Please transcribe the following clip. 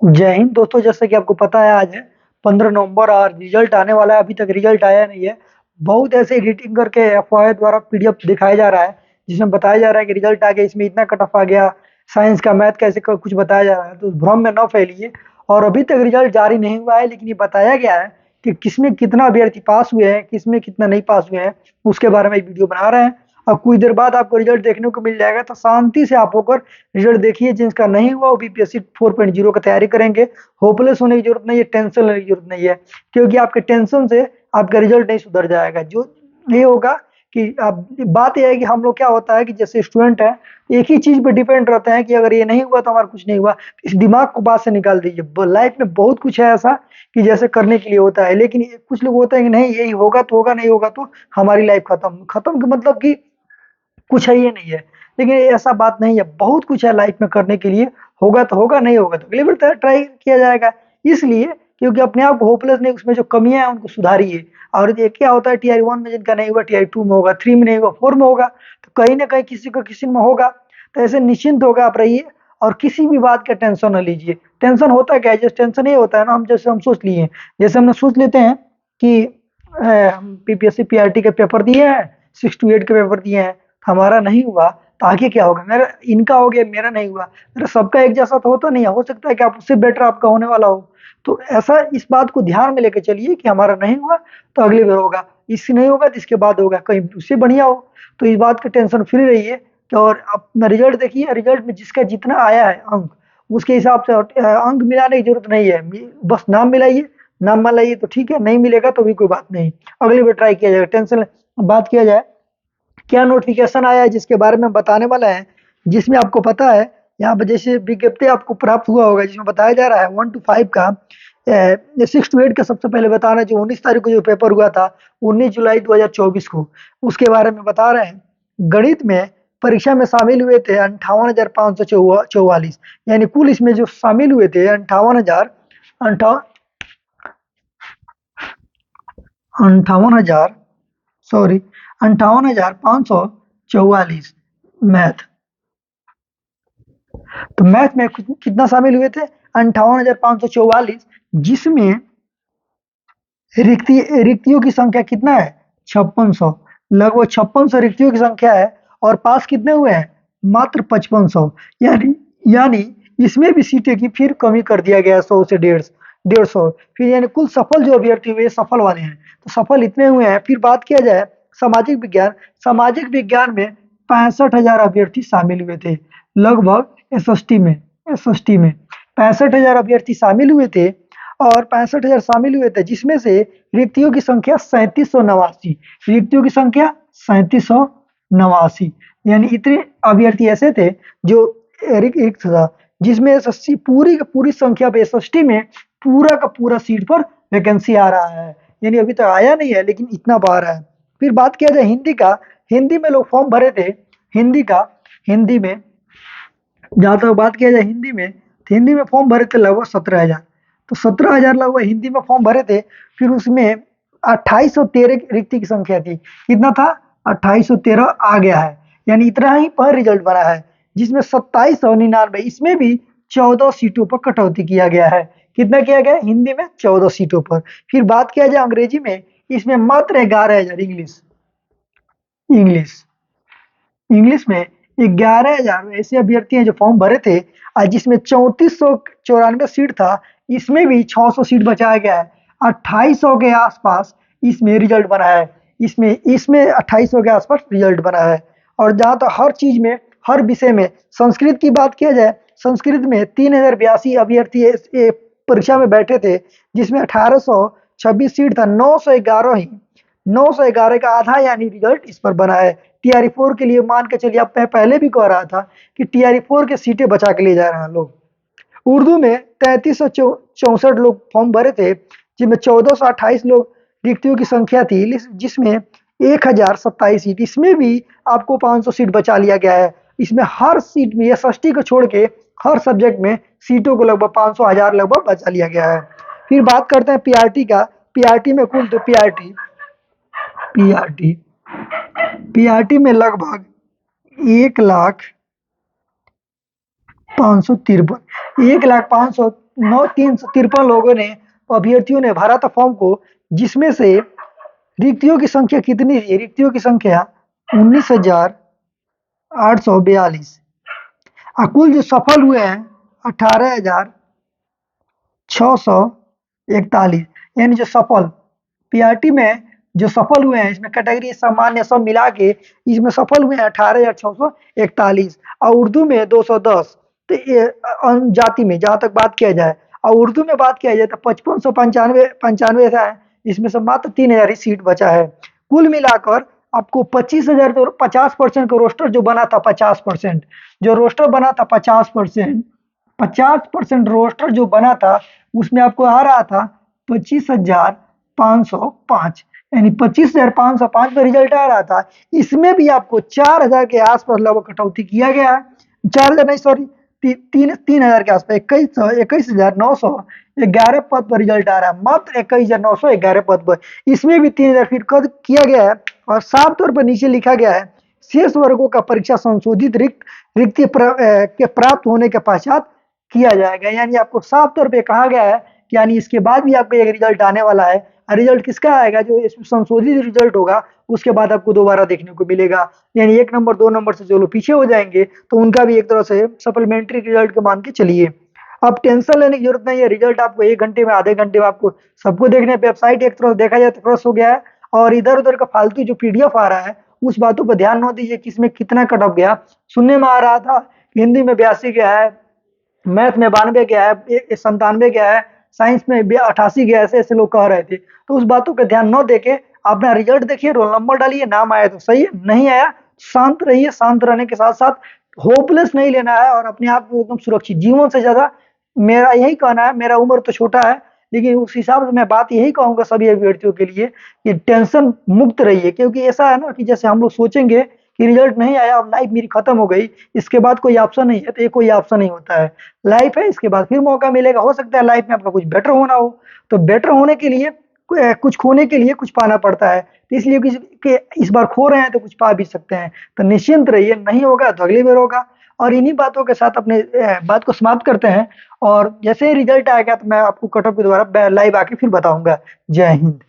जय हिंद दोस्तों। जैसे कि आपको पता है आज है 15 नवंबर और रिजल्ट आने वाला है। अभी तक रिजल्ट आया नहीं है। बहुत ऐसे एडिटिंग करके अफवाह द्वारा पीडीएफ दिखाया जा रहा है जिसमें बताया जा रहा है कि रिजल्ट आ गया, इसमें इतना कट ऑफ आ गया, साइंस का मैथ कैसे कुछ बताया जा रहा है। तो भ्रम में न फैलिए। और अभी तक रिजल्ट जारी नहीं हुआ है, लेकिन ये बताया गया है कि किसमें कितना अभ्यर्थी पास हुए हैं, किसमें कितना नहीं पास हुए हैं, उसके बारे में एक वीडियो बना रहे हैं। और कुछ देर बाद आपको रिजल्ट देखने को मिल जाएगा, तो शांति से आप होकर रिजल्ट देखिए। जिसका नहीं हुआ वो बीपीएससी 4.0 का तैयारी करेंगे। होपलेस होने की जरूरत नहीं है, टेंशन लेने की जरूरत नहीं है, क्योंकि आपके टेंशन से आपका रिजल्ट नहीं सुधर जाएगा। जो ये होगा कि आप, बात यह है कि हम लोग क्या होता है कि जैसे स्टूडेंट है, एक ही चीज पे डिपेंड रहते हैं कि अगर ये नहीं हुआ तो हमारा कुछ नहीं हुआ। इस दिमाग को बात से निकाल दीजिए। लाइफ में बहुत कुछ है ऐसा कि जैसे करने के लिए होता है, लेकिन कुछ लोग होते हैं कि नहीं यही होगा तो होगा, नहीं होगा तो हमारी लाइफ खत्म। खत्म का मतलब कि कुछ है ये नहीं है। लेकिन ऐसा बात नहीं है, बहुत कुछ है लाइफ में करने के लिए। होगा तो होगा, नहीं होगा तो अगली बार ट्राई किया जाएगा। इसलिए क्योंकि अपने आप को होपलेस नहीं, उसमें जो कमियां हैं उनको सुधारिए। और ये क्या होता है, टीआर 1 में जिनका नहीं हुआ टीआर 2 में होगा, 3 में नहीं होगा 4 में होगा, तो कहीं ना कहीं किसी को किसी में होगा। तो ऐसे निश्चिंत होकर आप रहिए और किसी भी बात का टेंशन न लीजिए। टेंशन होता क्या है, जैसे टेंशन ये होता है ना, हम जैसे हम सोच लिए, जैसे हमने सोच लेते हैं कि हम पीपीएससी पीआरटी के पेपर दिए हैं, 6 to 8 के पेपर दिए हैं, हमारा नहीं हुआ तो आगे क्या होगा, मेरा इनका हो गया मेरा नहीं हुआ। मेरा सबका एक जैसा तो होता नहीं है, हो सकता है कि आप उससे बेटर आपका होने वाला हो। तो ऐसा इस बात को ध्यान में लेके चलिए कि हमारा नहीं हुआ तो अगली बार होगा, इससे नहीं होगा तो इसके बाद होगा, कहीं उससे बढ़िया हो। तो इस बात का टेंशन फ्री रहिए कि, और अपना रिजल्ट देखिए। रिजल्ट में जिसका जितना आया है अंक, उसके हिसाब से अंक मिलाने की जरूरत नहीं है। बस नाम मिलाइए, नाम मिलाइए तो ठीक है, नहीं मिलेगा तो भी कोई बात नहीं, अगली बार ट्राई किया जाएगा। टेंशन बात किया जाए, क्या नोटिफिकेशन आया है जिसके बारे में बताने वाला है, जिसमें आपको पता है यहाँ पर जैसे विज्ञप्ति आपको प्राप्त हुआ होगा, जिसमें बताया जा रहा है 1 to 5 का, 6 to 8 का। सबसे पहले बता रहे हैं जो 19 तारीख को जो पेपर हुआ था, 19 जुलाई 2024 को, उसके बारे में बता रहे हैं। गणित में परीक्षा में शामिल हुए थे 58,544, यानी कुल इसमें जो शामिल हुए थे 58,000 सॉरी 58,544 मैथ। तो मैथ में कितना शामिल हुए थे, 58,544, जिसमें रिक्तियों की संख्या कितना है, 5600। लगभग 5600 रिक्तियों की संख्या है। और पास कितने हुए हैं, मात्र 5500। यानी यानी इसमें भी सीटें की फिर कमी कर दिया गया, 100 से 150 फिर, यानी कुल सफल जो अभ्यर्थी हुए सफल वाले हैं, तो सफल इतने हुए हैं। फिर बात किया जाए सामाजिक विज्ञान, सामाजिक विज्ञान में 65,000 अभ्यर्थी शामिल हुए थे। लगभग एसएसटी में 65,000 अभ्यर्थी शामिल हुए थे। और 65,000 शामिल हुए थे, जिसमें से रिक्तियों की संख्या 3789, रिक्तियों की संख्या 3789, यानी इतने अभ्यर्थी ऐसे थे जो रिक्त था, जिसमें एसएससी पूरी की पूरी संख्या पे एसएसटी में पूरा का पूरा सीट पर वैकेंसी आ रहा है। यानी अभी तक आया नहीं है, लेकिन इतना पा रहा है। फिर बात किया जाए हिंदी का, हिंदी में लोग फॉर्म भरे थे। हिंदी में जहाँ तक बात किया जाए हिंदी में, तो हिंदी में फॉर्म भरे थे लगभग 17,000। तो 17,000 लगभग हिंदी में फॉर्म भरे थे। फिर उसमें 2813 रिक्ति की संख्या थी। कितना था, 2813 आ गया है, यानी इतना ही पर रिजल्ट बना है, जिसमें 2799, इसमें भी 14 सीटों पर कटौती किया गया है। कितना किया गया, हिंदी में 14 सीटों पर। फिर बात किया जाए अंग्रेजी में, इसमें मात्र 11,000 इंग्लिश इंग्लिश में 11,000 ऐसे अभ्यर्थी हैं जो फॉर्म भरे थे, और जिसमें 3494 सीट था। इसमें भी 600 सीट बचाया गया है। 2800 के आसपास इसमें रिजल्ट बना है। इसमें 2800 के आसपास रिजल्ट बना है। और जहाँ तक हर चीज में, हर विषय में, संस्कृत की बात किया जाए, संस्कृत में 3082 अभ्यर्थी परीक्षा में बैठे थे, जिसमें 1826 सीट था। 911 का आधा यानी रिजल्ट इस पर बना है। टीआरई 4 के लिए मान के चलिए, अब मैं पहले भी कह रहा था कि टीआरई 4 के सीटें बचा के ले जा रहे हैं लोग। उर्दू में 3364 लोग फॉर्म भरे थे, जिसमें 1428 लोग रिक्तियों की संख्या थी, जिसमें 1027 सीट। इसमें भी आपको 500 सीट बचा लिया गया है। इसमें हर सीट में, एसएसटी को छोड़ के हर सब्जेक्ट में सीटों को लगभग 500 लगभग बचा लिया गया है। फिर बात करते हैं पीआरटी का। पीआरटी में कुल तो पीआरटी पीआरटी में लगभग 1,05,553 353 लोगों ने, अभ्यर्थियों ने भरा था फॉर्म को, जिसमें से रिक्तियों की संख्या कितनी थी? रिक्तियों की संख्या 19,842। कुल जो सफल हुए हैं 18,641, यानी जो सफल पीआरटी में जो सफल हुए हैं, इसमें कैटेगरी सामान्य सब मिला के इसमें सफल हुए हैं 18,641, और उर्दू में 210। तो ये जाति में जहां तक बात किया जाए, और उर्दू में बात किया जाए तो 5595 पंचानवे ऐसा है, इसमें से मात्र 3,000 ही सीट बचा है। कुल मिलाकर आपको 25,000, तो 50% का रोस्टर जो बना था, 50% जो रोस्टर बना था, 50% रोस्टर जो बना था, उसमें आपको आ रहा था 25,505, यानी 25,505 का रिजल्ट आ रहा था। इसमें भी आपको 4,000 के आसपास लगभग कटौती किया गया है। 4,000 नहीं, सॉरी, 3,000 के आसपास, 21,911 पद पर रिजल्ट आ रहा है, मात्र 21,911 पद पर। इसमें भी 3,000 फीट कद किया गया है, और साफ तौर पर नीचे लिखा गया है, शेष वर्गों का परीक्षा संशोधित रिक्ति के प्राप्त होने के पश्चात किया जाएगा। यानी आपको साफ तौर पे कहा गया है कि यानी इसके बाद भी आपका एक रिजल्ट आने वाला है, और रिजल्ट किसका आएगा? जो इसमें संशोधित रिजल्ट होगा, उसके बाद आपको दोबारा देखने को मिलेगा। यानी 1 नंबर 2 नंबर से जो लोग पीछे हो जाएंगे, तो उनका भी एक तरह से सप्लीमेंट्री रिजल्ट के मान के चलिए। अब टेंशन लेने की जरूरत नहीं है, रिजल्ट आपको 1 घंटे में, आधे घंटे में आपको सबको देखने। वेबसाइट एक तरह से देखा जाए तो क्रॉस हो गया है, और इधर उधर का फालतू जो पीडीएफ आ रहा है, उस बातों पर ध्यान न दीजिए कि इसमें कितना कट ऑफ गया। सुनने में आ रहा था हिंदी में 82 गया है, मैथ में 92 गया है, 97 गया है, साइंस में 88 गया, ऐसे ऐसे लोग कह रहे थे। तो उस बातों का ध्यान न देके अपना रिजल्ट देखिए, रोल नंबर डालिए, नाम आया तो सही है, नहीं आया शांत रहिए। शांत रहने के साथ साथ होपलेस नहीं लेना है, और अपने आप को एकदम सुरक्षित, जीवन से ज्यादा मेरा यही कहना है। मेरा उम्र तो छोटा है, लेकिन उस हिसाब से मैं बात यही कहूंगा सभी अभ्यर्थियों के लिए कि टेंशन मुक्त रहिए। क्योंकि ऐसा है ना कि जैसे हम लोग सोचेंगे कि रिजल्ट नहीं आया, अब लाइफ मेरी खत्म हो गई, इसके बाद कोई ऑप्शन नहीं है, तो ये कोई ऑप्शन नहीं होता है। लाइफ है, इसके बाद फिर मौका मिलेगा, हो सकता है लाइफ में आपका कुछ बेटर होना हो। तो बेटर होने के लिए कुछ खोने के लिए कुछ पाना पड़ता है, तो इसलिए कि इस बार खो रहे हैं तो कुछ पा भी सकते हैं। तो निश्चिंत रहिए, नहीं होगा तो अगली बार होगा। और इन्हीं बातों के साथ अपने बात को समाप्त करते हैं, और जैसे ही रिजल्ट आएगा तो मैं आपको कट ऑफ के द्वारा लाइव आके फिर बताऊंगा। जय हिंद।